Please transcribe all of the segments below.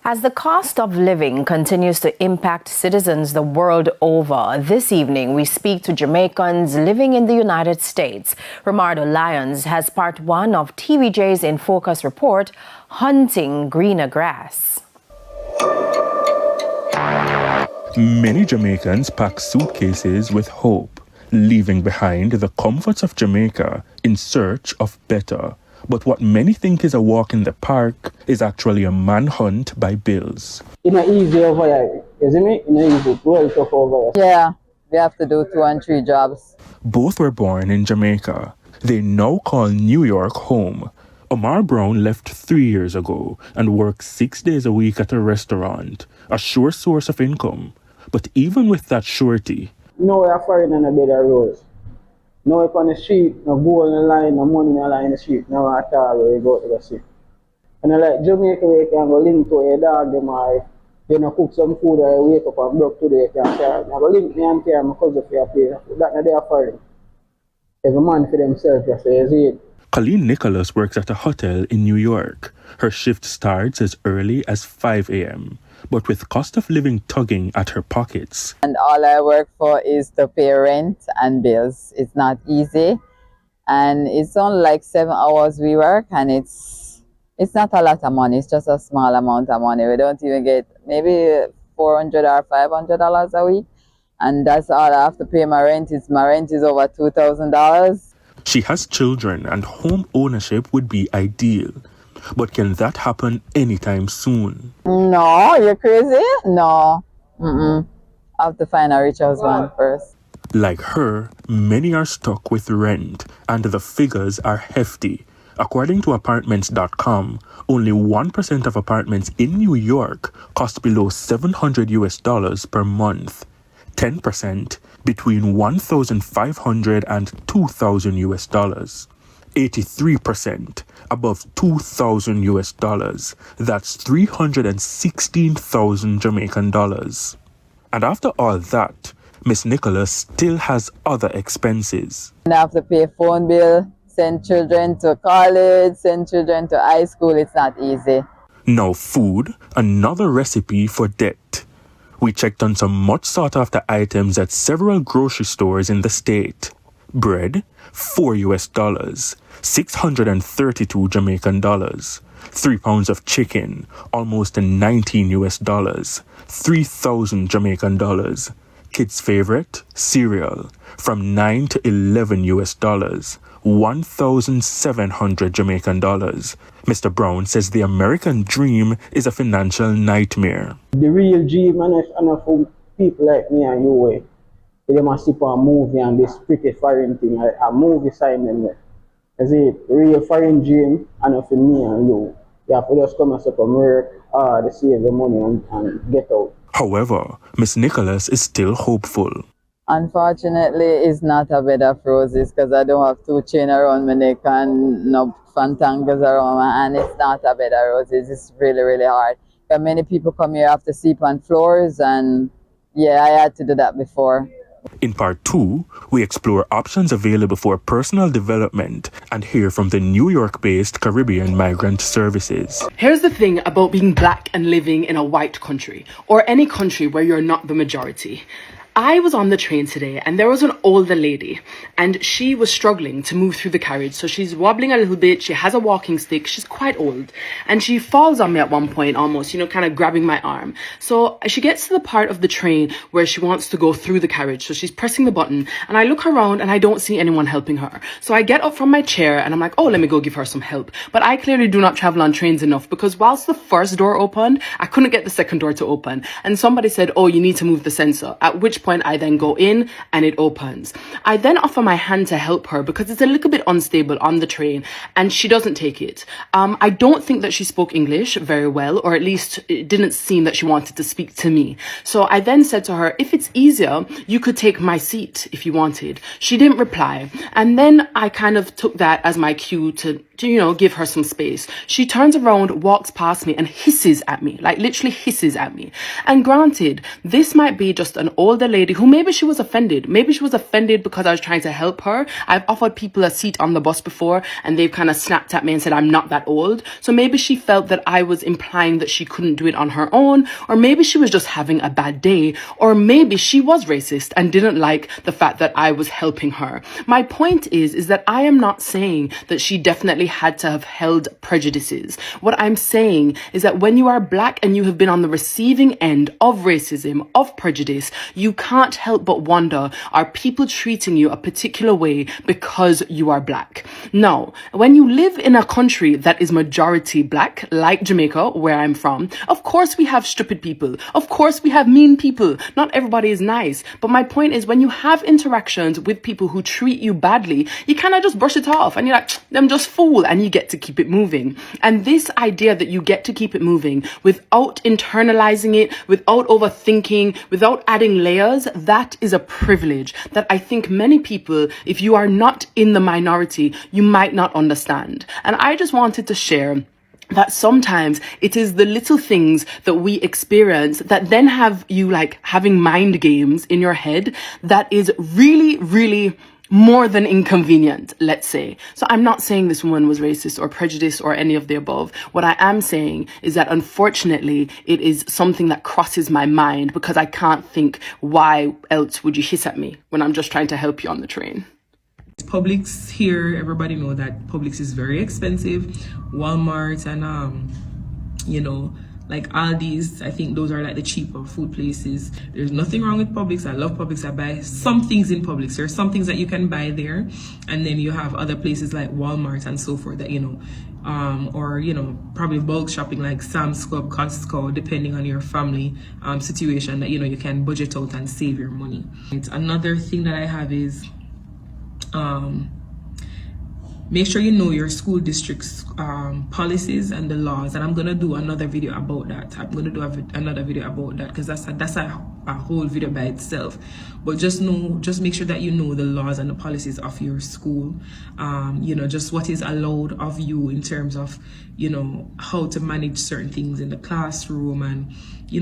As the cost of living continues to impact citizens the world over, this evening we speak to Jamaicans living in the United States. Romardo Lyons has part one of TVJ's In Focus report, Hunting Greener Grass. Many Jamaicans pack suitcases with hope, leaving behind the comforts of Jamaica in search of better. But what many think is a walk in the park is actually a manhunt by bills. It's not easy over here, isn't it? It's not easy. It's well tough over here. Yeah, we have to do 2 and 3 jobs. Both were born in Jamaica. They now call New York home. Omar Brown left 3 years ago and works 6 days a week at a restaurant, a sure source of income. But even with that surety, No, we're foreign on a bed of rose. No, if on the street, no gold in the line, no money in the line in the street, no at all where you go to the street. And I like Jamaica where you can go link to your dog, them or you know, cook some food or you wake up and broke today, you can share. I go link me and care my cousin for your place. That's not their foreign. Every man for themselves, just say, is it? Colleen Nicholas works at a hotel in New York. Her shift starts as early as 5 a.m., but with cost of living tugging at her pockets. And all I work for is to pay rent and bills. It's not easy. And it's only like 7 hours we work, and it's not a lot of money. It's just a small amount of money. We don't even get maybe $400 or $500 a week. And that's all I have to pay my rent. My rent is over $2,000. She has children and home ownership would be ideal. But can that happen anytime soon? No, you're crazy? No. I have to find a rich husband first. Like her, many are stuck with rent, and the figures are hefty. According to apartments.com, only 1% of apartments in New York cost below $700 per month. 10% between $1,500 and $2,000. 83% above $2,000. That's 316,000 Jamaican dollars. And after all that, Miss Nicholas still has other expenses. And I have to pay phone bill, send children to college, send children to high school. It's not easy. Now food, another recipe for debt. We checked on some much sought after items at several grocery stores in the state. Bread, $4, 632 Jamaican dollars. 3 pounds of chicken, almost $19, 3,000 Jamaican dollars. Kids' favorite, cereal, from $9 to $11, 1,700 Jamaican dollars. Mr. Brown says the American dream is a financial nightmare. The real dream, and for people like me and you, they must see for a movie and this pretty foreign thing, a movie sign them there. Is it real foreign dream, and for me and you? You have to just come and work to save the money and get out. However, Miss Nicholas is still hopeful. Unfortunately, it's not a bed of roses because I don't have 2 chains around my neck and no fantangles around my hand. It's not a bed of roses. It's really, really hard. But many people come here have to sleep on floors, and yeah, I had to do that before. In part 2, we explore options available for personal development and hear from the New York-based Caribbean Migrant Services. Here's the thing about being black and living in a white country, or any country where you're not the majority. I was on the train today and there was an older lady and she was struggling to move through the carriage. So she's wobbling a little bit. She has a walking stick. She's quite old and she falls on me at one point almost, kind of grabbing my arm. So she gets to the part of the train where she wants to go through the carriage. So she's pressing the button and I look around and I don't see anyone helping her. So I get up from my chair and I'm like, oh, let me go give her some help. But I clearly do not travel on trains enough because whilst the first door opened, I couldn't get the second door to open. And somebody said, oh, you need to move the sensor, at which point I then go in and it opens. I then offer my hand to help her because it's a little bit unstable on the train and she doesn't take it. I don't think that she spoke English very well, or at least it didn't seem that she wanted to speak to me. So I then said to her, if it's easier, you could take my seat if you wanted. She didn't reply. And then I kind of took that as my cue to to give her some space. She turns around, walks past me and hisses at me, like literally hisses at me. And granted, this might be just an older lady who maybe she was offended. Maybe she was offended because I was trying to help her. I've offered people a seat on the bus before and they've kind of snapped at me and said, I'm not that old. So maybe she felt that I was implying that she couldn't do it on her own, or maybe she was just having a bad day, or maybe she was racist and didn't like the fact that I was helping her. My point is that I am not saying that she definitely had to have held prejudices. What I'm saying is that when you are black and you have been on the receiving end of racism, of prejudice, you can't help but wonder, are people treating you a particular way because you are black? No. When you live in a country that is majority black, like Jamaica, where I'm from, of course we have stupid people. Of course we have mean people. Not everybody is nice. But my point is, when you have interactions with people who treat you badly, you kind of just brush it off and you're like, them just fool, and you get to keep it moving. And this idea that you get to keep it moving without internalizing it, without overthinking, without adding layers, that is a privilege that I think many people, if you are not in the minority, you might not understand. And I just wanted to share that sometimes it is the little things that we experience that then have you like having mind games in your head that is really, really more than inconvenient, let's say. So I'm not saying this woman was racist or prejudiced or any of the above. What I am saying is that unfortunately, it is something that crosses my mind because I can't think, why else would you hiss at me when I'm just trying to help you on the train? Publix here, everybody know that Publix is very expensive. Walmart and like Aldi's, I think those are like the cheaper food places. There's nothing wrong with Publix. I love Publix. I buy some things in Publix. There are some things that you can buy there, and then you have other places like Walmart and so forth that or probably bulk shopping like Sam's Club, Costco, depending on your family situation, that you can budget out and save your money. It's another thing that I have is make sure you know your school district's policies and the laws, and I'm gonna do another video about that. Another video about that because that's a whole video by itself. But just make sure that you know the laws and the policies of your school. Just what is allowed of you in terms of how to manage certain things in the classroom, and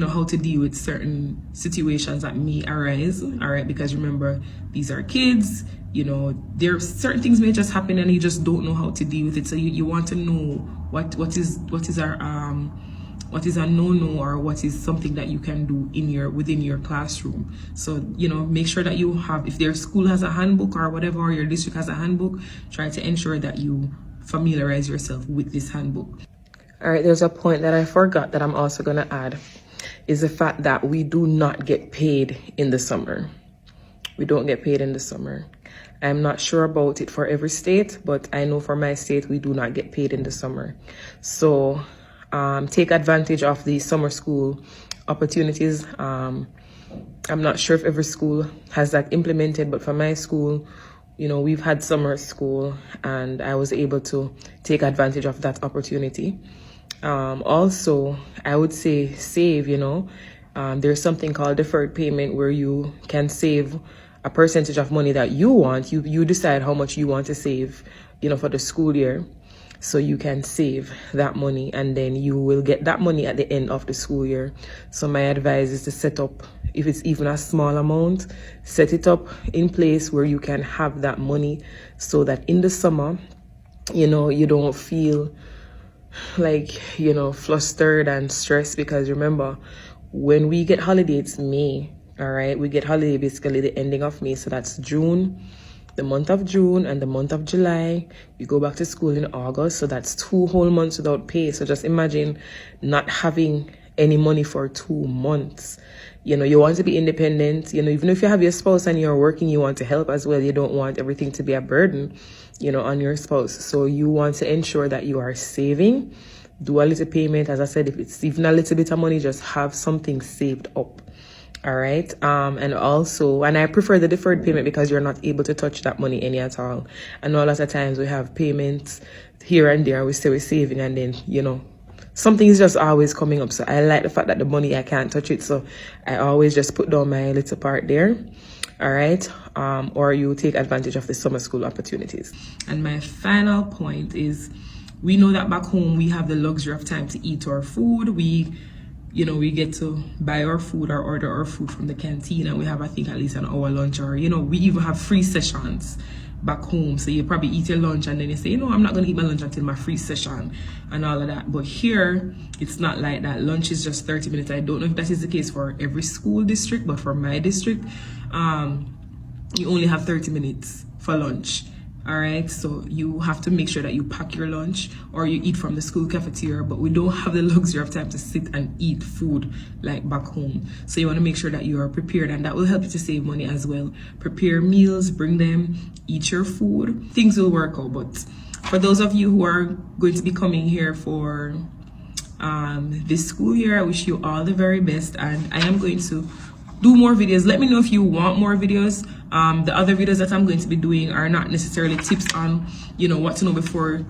how to deal with certain situations that may arise. All right, because remember, these are kids. There are certain things may just happen and you just don't know how to deal with it. So you want to know what is a no-no, or what is something that you can do within your classroom. So make sure that you have, if their school has a handbook or whatever, or your district has a handbook, try to ensure that you familiarize yourself with this handbook. All right, there's a point that I forgot that I'm also going to add, is the fact that we do not get paid in the summer. We don't get paid in the summer. I'm not sure about it for every state, but I know for my state, we do not get paid in the summer. So take advantage of the summer school opportunities. I'm not sure if every school has that implemented, but for my school, we've had summer school and I was able to take advantage of that opportunity. Also, I would say save, there's something called deferred payment where you can save a percentage of money that you want. You decide how much you want to save, for the school year. So you can save that money and then you will get that money at the end of the school year. So my advice is to set up, if it's even a small amount, set it up in place where you can have that money so that in the summer, you don't feel like, flustered and stressed, because remember, when we get holiday, it's May. All right, we get holiday basically the ending of May. So that's June, the month of June, and the month of July. We go back to school in August. So that's 2 whole months without pay. So just imagine not having any money for 2 months. You want to be independent. Even if you have your spouse and you're working, you want to help as well. You don't want everything to be a burden, on your spouse. So you want to ensure that you are saving. Do a little payment. As I said, if it's even a little bit of money, just have something saved up. All right. And I prefer the deferred payment because you're not able to touch that money any at all. And a lot of times we have payments here and there. We say we're saving, and then, something is just always coming up. So I like the fact that the money, I can't touch it. So I always just put down my little part there. all right? Or you take advantage of the summer school opportunities. And my final point is, we know that back home we have the luxury of time to eat our food. We get to buy our food or order our food from the canteen, and we have, I think, at least an hour lunch, or, we even have free sessions back home. So you probably eat your lunch and then you say, I'm not going to eat my lunch until my free session and all of that. But here, it's not like that. Lunch is just 30 minutes. I don't know if that is the case for every school district, but for my district, you only have 30 minutes for lunch. All right, so you have to make sure that you pack your lunch or you eat from the school cafeteria, but we don't have the luxury of time to sit and eat food like back home. So you want to make sure that you are prepared, and that will help you to save money as well. Prepare meals, bring them, eat your food. Things will work out. But for those of you who are going to be coming here for this school year, I wish you all the very best, and I am going to do more videos. Let me know if you want more videos. The other videos that I'm going to be doing are not necessarily tips on, what to know before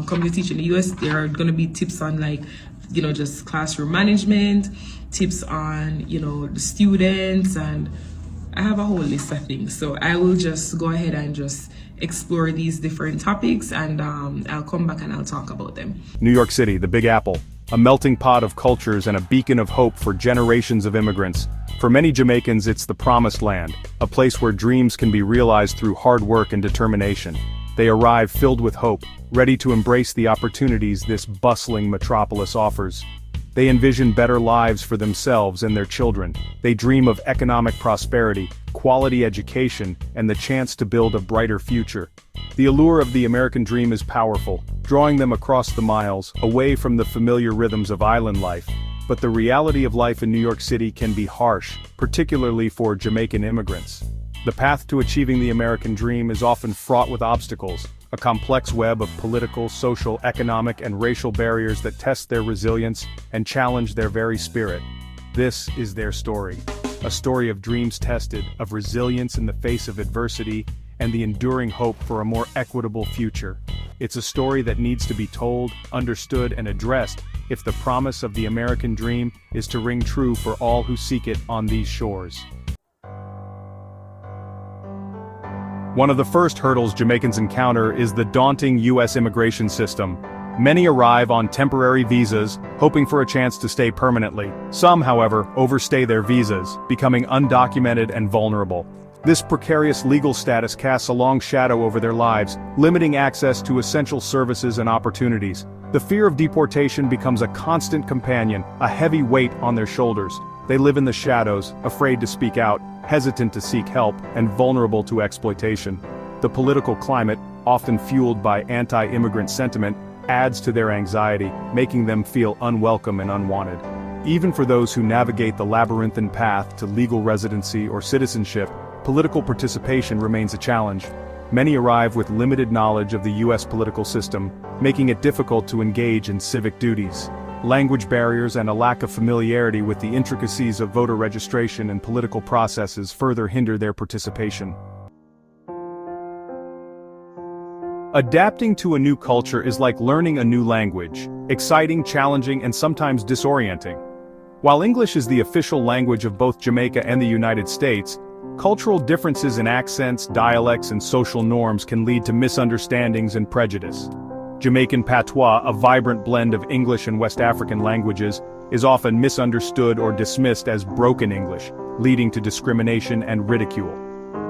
coming to teach in the US. They are going to be tips on, like, just classroom management, tips on, the students, and I have a whole list of things. So I will just go ahead and just explore these different topics, and I'll come back and I'll talk about them. New York City, the Big Apple, a melting pot of cultures and a beacon of hope for generations of immigrants. For many Jamaicans, it's the promised land, a place where dreams can be realized through hard work and determination. They arrive filled with hope, ready to embrace the opportunities this bustling metropolis offers. They envision better lives for themselves and their children. They dream of economic prosperity, quality education, and the chance to build a brighter future. The allure of the American dream is powerful, drawing them across the miles, away from the familiar rhythms of island life. But the reality of life in New York City can be harsh, particularly for Jamaican immigrants. The path to achieving the American dream is often fraught with obstacles, a complex web of political, social, economic, and racial barriers that test their resilience and challenge their very spirit. This is their story. A story of dreams tested, of resilience in the face of adversity, and the enduring hope for a more equitable future. It's a story that needs to be told, understood, and addressed if the promise of the American dream is to ring true for all who seek it on these shores. One of the first hurdles Jamaicans encounter is the daunting U.S. immigration system. Many arrive on temporary visas, hoping for a chance to stay permanently. Some, however, overstay their visas, becoming undocumented and vulnerable. This precarious legal status casts a long shadow over their lives, limiting access to essential services and opportunities. The fear of deportation becomes a constant companion, a heavy weight on their shoulders. They live in the shadows, afraid to speak out, hesitant to seek help, and vulnerable to exploitation. The political climate, often fueled by anti-immigrant sentiment, adds to their anxiety, making them feel unwelcome and unwanted. Even for those who navigate the labyrinthine path to legal residency or citizenship, political participation remains a challenge. Many arrive with limited knowledge of the U.S. political system, making it difficult to engage in civic duties. Language barriers and a lack of familiarity with the intricacies of voter registration and political processes further hinder their participation. Adapting to a new culture is like learning a new language, exciting, challenging, and sometimes disorienting. While English is the official language of both Jamaica and the United States, cultural differences in accents, dialects, and social norms can lead to misunderstandings and prejudice. Jamaican patois, a vibrant blend of English and West African languages, is often misunderstood or dismissed as broken English, leading to discrimination and ridicule.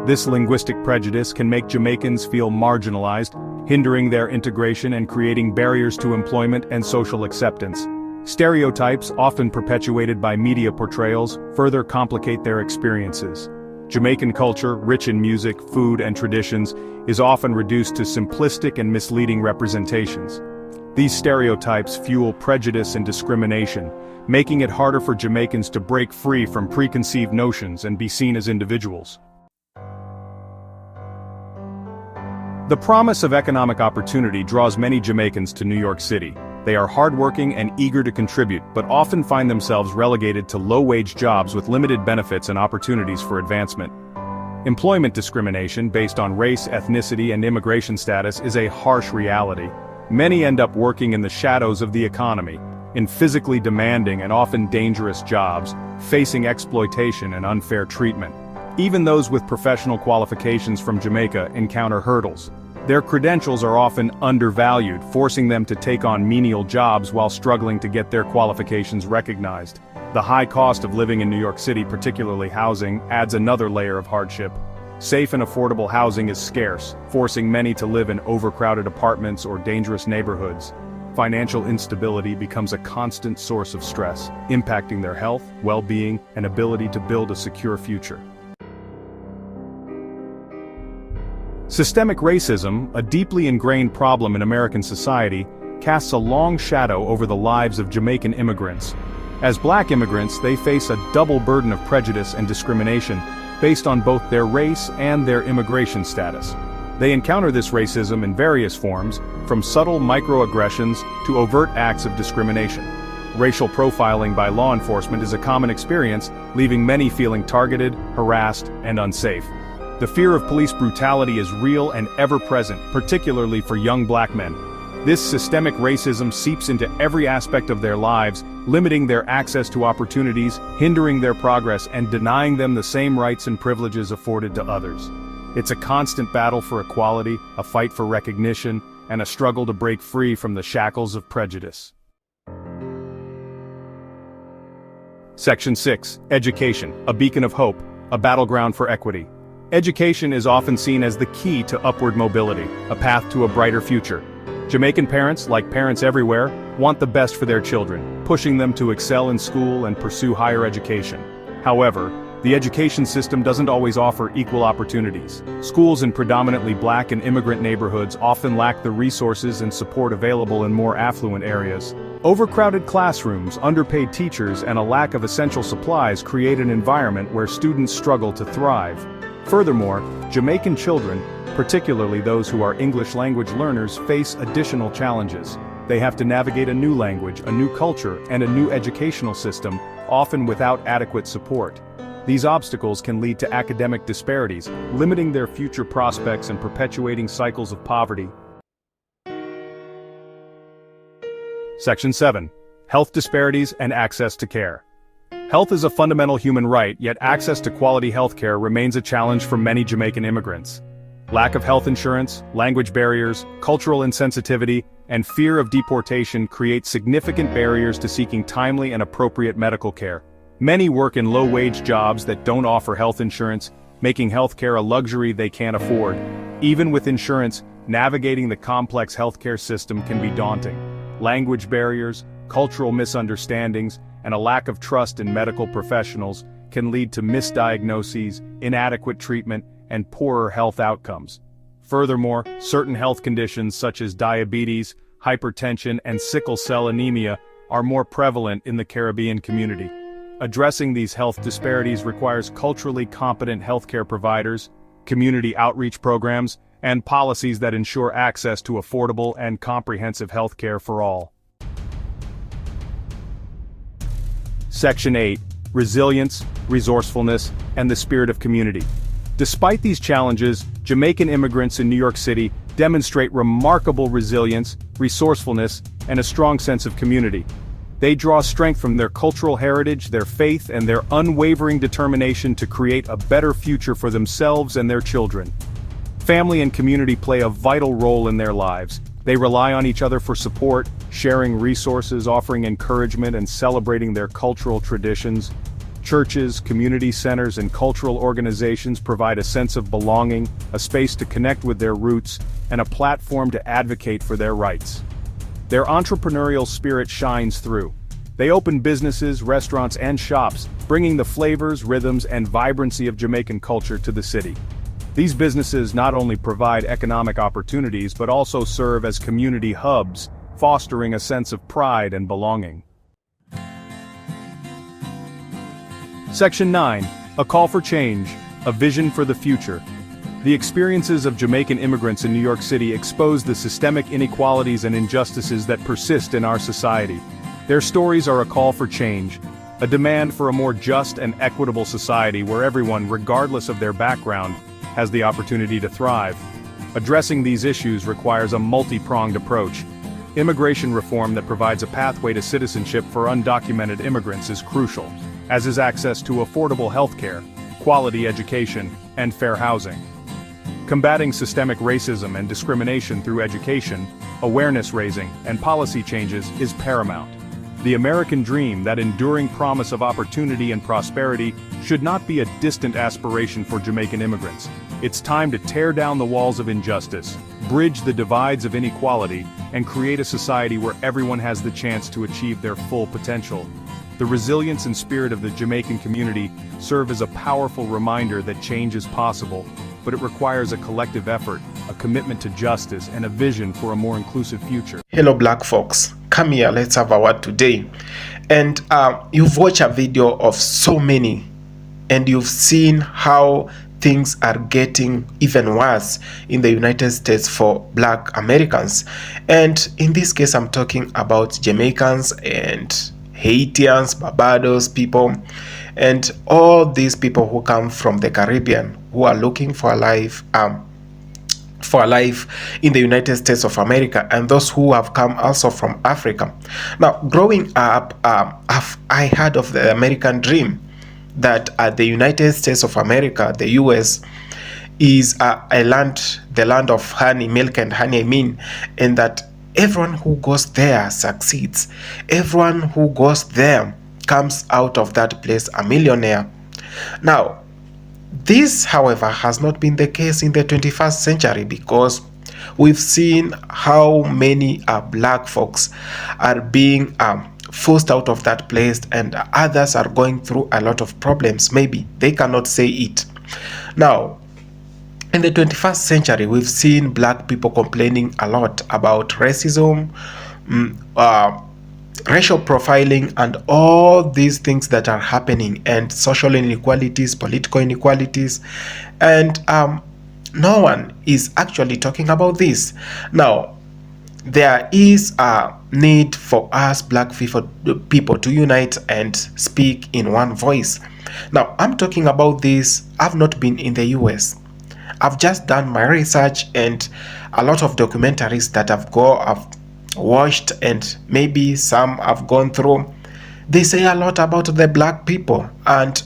This linguistic prejudice can make Jamaicans feel marginalized, hindering their integration and creating barriers to employment and social acceptance. Stereotypes, often perpetuated by media portrayals, further complicate their experiences. Jamaican culture, rich in music, food, and traditions, is often reduced to simplistic and misleading representations. These stereotypes fuel prejudice and discrimination, making it harder for Jamaicans to break free from preconceived notions and be seen as individuals. The promise of economic opportunity draws many Jamaicans to New York City. They are hardworking and eager to contribute, but often find themselves relegated to low-wage jobs with limited benefits and opportunities for advancement. Employment discrimination based on race, ethnicity, and immigration status is a harsh reality. Many end up working in the shadows of the economy, in physically demanding and often dangerous jobs, facing exploitation and unfair treatment. Even those with professional qualifications from Jamaica encounter hurdles. Their credentials are often undervalued, forcing them to take on menial jobs while struggling to get their qualifications recognized. The high cost of living in New York City, particularly housing, adds another layer of hardship. Safe and affordable housing is scarce, forcing many to live in overcrowded apartments or dangerous neighborhoods. Financial instability becomes a constant source of stress, impacting their health, well-being, and ability to build a secure future. Systemic racism, a deeply ingrained problem in American society, casts a long shadow over the lives of Jamaican immigrants. As Black immigrants, they face a double burden of prejudice and discrimination, based on both their race and their immigration status. They encounter this racism in various forms, from subtle microaggressions to overt acts of discrimination. Racial profiling by law enforcement is a common experience, leaving many feeling targeted, harassed, and unsafe. The fear of police brutality is real and ever-present, particularly for young Black men. This systemic racism seeps into every aspect of their lives, limiting their access to opportunities, hindering their progress, and denying them the same rights and privileges afforded to others. It's a constant battle for equality, a fight for recognition, and a struggle to break free from the shackles of prejudice. Section 6. Education, a beacon of hope, a battleground for equity. Education is often seen as the key to upward mobility, a path to a brighter future. Jamaican parents, like parents everywhere, want the best for their children, pushing them to excel in school and pursue higher education. However, the education system doesn't always offer equal opportunities. Schools in predominantly Black and immigrant neighborhoods often lack the resources and support available in more affluent areas. Overcrowded classrooms, underpaid teachers, and a lack of essential supplies create an environment where students struggle to thrive. Furthermore, Jamaican children, particularly those who are English language learners, face additional challenges. They have to navigate a new language, a new culture, and a new educational system, often without adequate support. These obstacles can lead to academic disparities, limiting their future prospects and perpetuating cycles of poverty. Section 7. Health disparities and access to care. Health is a fundamental human right, yet access to quality health care remains a challenge for many Jamaican immigrants. Lack of health insurance, language barriers, cultural insensitivity, and fear of deportation create significant barriers to seeking timely and appropriate medical care. Many work in low-wage jobs that don't offer health insurance, making health care a luxury they can't afford. Even with insurance, navigating the complex healthcare system can be daunting. Language barriers, cultural misunderstandings, and a lack of trust in medical professionals can lead to misdiagnoses, inadequate treatment, and poorer health outcomes. Furthermore, certain health conditions such as diabetes, hypertension, and sickle cell anemia are more prevalent in the Caribbean community. Addressing these health disparities requires culturally competent healthcare providers, community outreach programs, and policies that ensure access to affordable and comprehensive healthcare for all. Section 8. Resilience, resourcefulness, and the spirit of community. Despite these challenges, Jamaican immigrants in New York City demonstrate remarkable resilience, resourcefulness, and a strong sense of community. They draw strength from their cultural heritage, their faith, and their unwavering determination to create a better future for themselves and their children. Family and community play a vital role in their lives. They rely on each other for support, sharing resources, offering encouragement, and celebrating their cultural traditions. Churches, community centers, and cultural organizations provide a sense of belonging, a space to connect with their roots, and a platform to advocate for their rights. Their entrepreneurial spirit shines through. They open businesses, restaurants, and shops, bringing the flavors, rhythms, and vibrancy of Jamaican culture to the city. These businesses not only provide economic opportunities but also serve as community hubs, fostering a sense of pride and belonging. Section 9. A call for change, a vision for the future. The experiences of Jamaican immigrants in New York City expose the systemic inequalities and injustices that persist in our society. Their stories are a call for change, a demand for a more just and equitable society where everyone, regardless of their background, has the opportunity to thrive. Addressing these issues requires a multi-pronged approach. Immigration reform that provides a pathway to citizenship for undocumented immigrants is crucial, as is access to affordable health care, quality education, and fair housing. Combating systemic racism and discrimination through education, awareness raising, and policy changes is paramount. The American dream, that enduring promise of opportunity and prosperity, should not be a distant aspiration for Jamaican immigrants. It's time to tear down the walls of injustice, bridge the divides of inequality, and create a society where everyone has the chance to achieve their full potential. The resilience and spirit of the Jamaican community serve as a powerful reminder that change is possible, but it requires a collective effort, a commitment to justice, and a vision for a more inclusive future. Hello black folks, come here, let's have a word today. And you've watched a video of so many, and you've seen how things are getting even worse in the United States for black Americans. And in this case, I'm talking about Jamaicans and Haitians, Barbados people, and all these people who come from the Caribbean who are looking for a life in the United States of America, and those who have come also from Africa. Now, growing up, I heard of the American dream, that the United States of America, the US, is the land of honey, milk and honey, and that everyone who goes there succeeds. Everyone who goes there comes out of that place a millionaire. Now, this, however, has not been the case in the 21st century, because we've seen how many black folks are being forced out of that place, and others are going through a lot of problems. Maybe they cannot say it. Now, in the 21st century, we've seen black people complaining a lot about racism, racial profiling, and all these things that are happening, and social inequalities, political inequalities, and no one is actually talking about this. Now, there is a need for us black people to unite and speak in one voice. Now, I'm talking about this. I've not been in the US. I've just done my research and a lot of documentaries that I've watched, and maybe some I've gone through. They say a lot about the black people and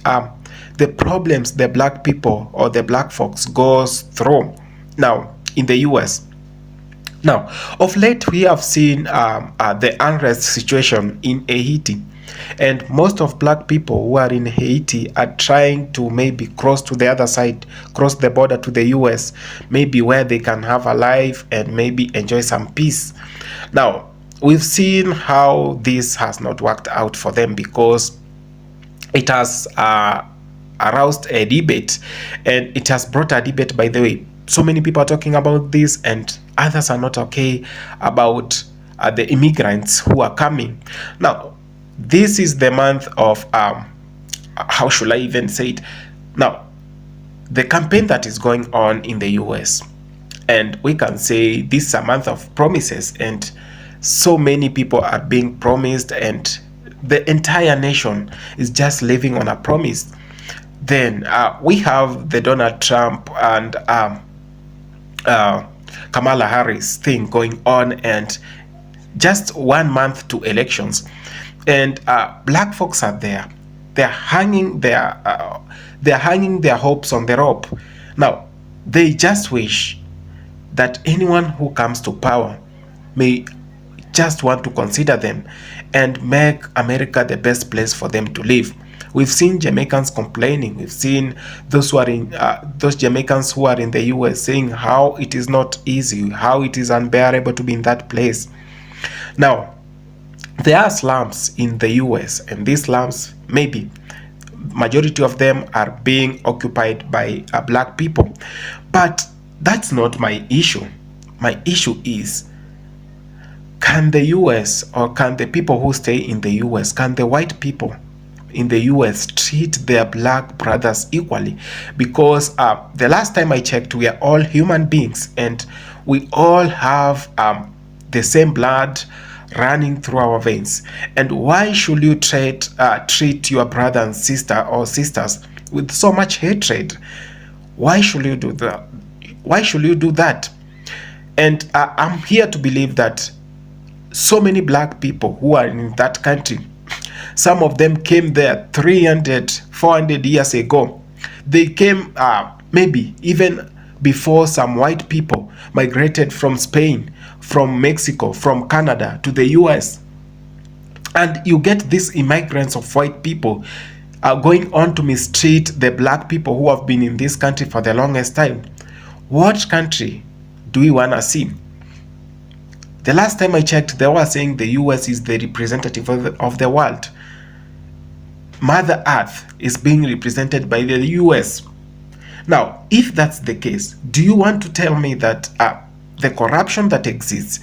the problems the black people or the black folks goes through now in the US. Now, of late, we have seen the unrest situation in Haiti, and most of black people who are in Haiti are trying to maybe cross to the other side, cross the border to the US, maybe where they can have a life and maybe enjoy some peace. Now, we've seen how this has not worked out for them, because it has aroused a debate, and it has brought a debate, by the way. So many people are talking about this, and others are not okay about the immigrants who are coming. Now, this is the month of, how should I even say it? Now, the campaign that is going on in the US, and we can say this is a month of promises, and so many people are being promised, and the entire nation is just living on a promise. Then we have the Donald Trump and Kamala Harris thing going on, and just 1 month to elections, and black folks are there. They're hanging their hopes on the rope. Now, they just wish that anyone who comes to power may just want to consider them and make America the best place for them to live. We've seen Jamaicans complaining. We've seen those Jamaicans who are in the US saying how it is not easy, how it is unbearable to be in that place. Now, there are slums in the US, and these slums, maybe majority of them are being occupied by black people. But that's not my issue. My issue is, can the US, or can the people who stay in the US, can the white people in the US treat their black brothers equally? Because the last time I checked, we are all human beings, and we all have the same blood running through our veins. And why should you treat your brother and sister or sisters with so much hatred? Why should you do that? Why should you do that? And I'm here to believe that so many black people who are in that country, some of them came there 300, 400 years ago. They came maybe even before some white people migrated from Spain, from Mexico, from Canada to the US. And you get these immigrants of white people going on to mistreat the black people who have been in this country for the longest time. What country do we want to see? The last time I checked, they were saying the US is the representative of the world. Mother Earth is being represented by the US. Now, if that's the case, do you want to tell me that the corruption that exists,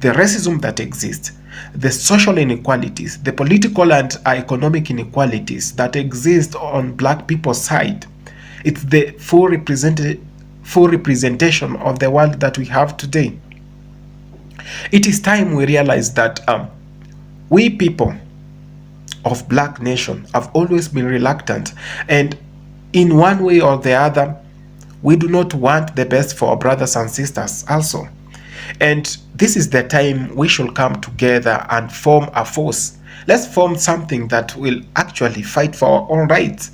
the racism that exists, the social inequalities, the political and economic inequalities that exist on black people's side, it's the full representation of the world that we have today? It is time we realize that we people of black nation have always been reluctant, and in one way or the other, we do not want the best for our brothers and sisters also. And this is the time we should come together and form a force. Let's form something that will actually fight for our own rights.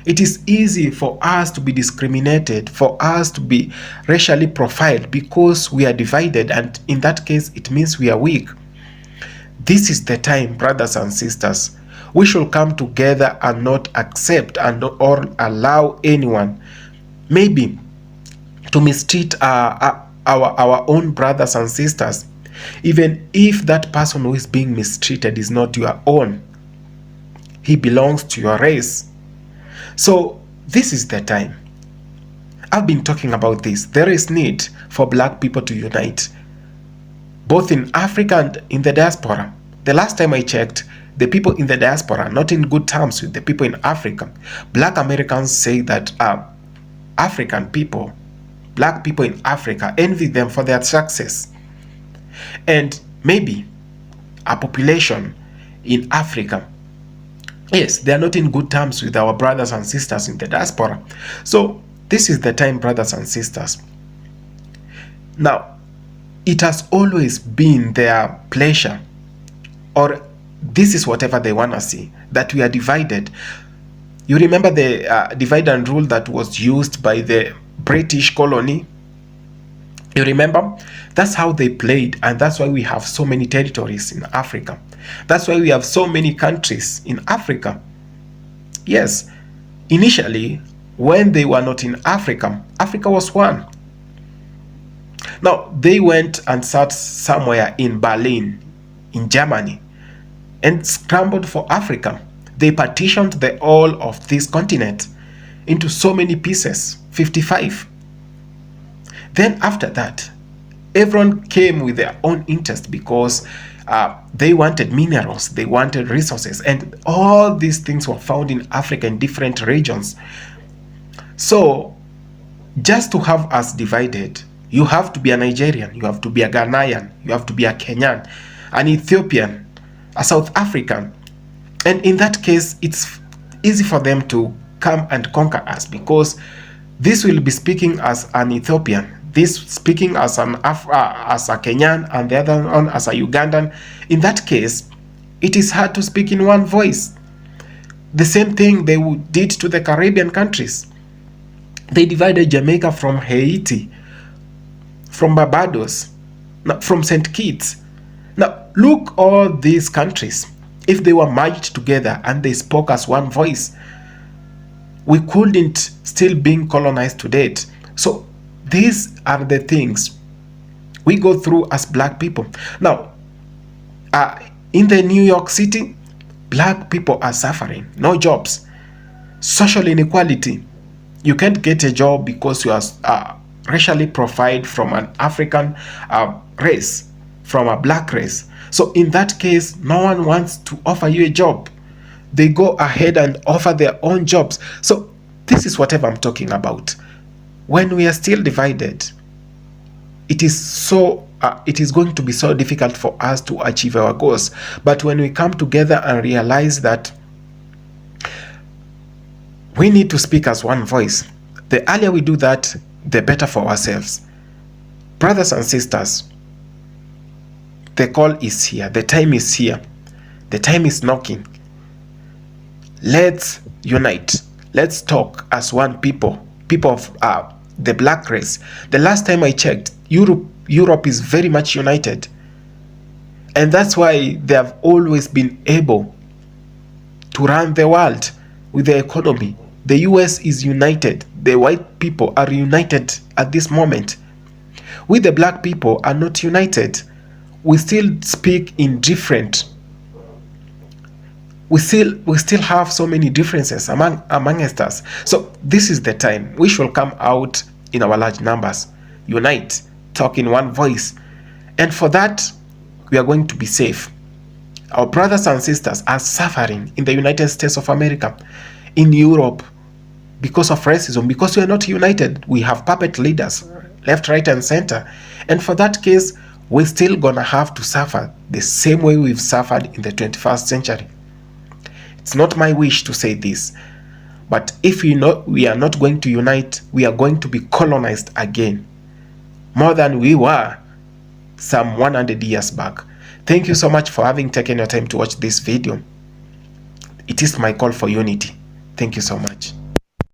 It is easy for us to be discriminated, for us to be racially profiled because we are divided, and in that case, it means we are weak. This is the time, brothers and sisters, we should come together and not accept or allow anyone maybe to mistreat our own brothers and sisters, even if that person who is being mistreated is not your own. He belongs to your race. So this is the time. I've been talking about this. There is need for black people to unite, both in Africa and in the diaspora. The last time I checked, the people in the diaspora are not in good terms with the people in Africa. Black Americans say that African people, black people in Africa, envy them for their success. And maybe a population in Africa, yes, they are not in good terms with our brothers and sisters in the diaspora. So this is the time, brothers and sisters. Now, it has always been their pleasure, or this is whatever they want to see, that we are divided. You remember the divide and rule that was used by the British colony? You remember? That's how they played, and that's why we have so many territories in Africa. That's why we have so many countries in Africa. Yes, initially, when they were not in Africa, Africa was one. Now, they went and sat somewhere in Berlin, in Germany, and scrambled for Africa. They partitioned the whole of this continent into so many pieces, 55. Then after that, everyone came with their own interest because they wanted minerals, they wanted resources, and all these things were found in Africa in different regions. So, just to have us divided, you have to be a Nigerian, you have to be a Ghanaian, you have to be a Kenyan, an Ethiopian, a South African. And in that case, it's easy for them to come and conquer us because this will be speaking as an Ethiopian, this speaking as a Kenyan, and the other one as a Ugandan. In that case, it is hard to speak in one voice. The same thing they did to the Caribbean countries. They divided Jamaica from Haiti, from Barbados, from St. Kitts. Now, look all these countries. If they were merged together and they spoke as one voice, we couldn't still being colonized to date. So these are the things we go through as black people. Now, in the New York City, black people are suffering. No jobs. Social inequality. You can't get a job because you are racially profiled from an African race, from a black race. So in that case, no one wants to offer you a job. They go ahead and offer their own jobs. So this is whatever I'm talking about. When we are still divided, it is going to be so difficult for us to achieve our goals. But when we come together and realize that we need to speak as one voice, the earlier we do that, the better for ourselves. Brothers and sisters, the call is here. The time is here. The time is knocking. Let's unite. Let's talk as one people of the black race. The last time I checked, Europe is very much united. And that's why they have always been able to run the world with their economy. The US is united. The white people are united at this moment. We the black people are not united. We still speak in different. We still have so many differences amongst us. So this is the time we should come out in our large numbers, unite, talk in one voice. And for that, we are going to be safe. Our brothers and sisters are suffering in the United States of America, in Europe, because of racism, because we are not united. We have puppet leaders, left, right, and center. And for that case, we're still gonna have to suffer the same way we've suffered in the 21st century. It's not my wish to say this, but if we are not going to unite, we are going to be colonized again, more than we were some 100 years back. Thank you so much for having taken your time to watch this video. It is my call for unity. Thank you so much.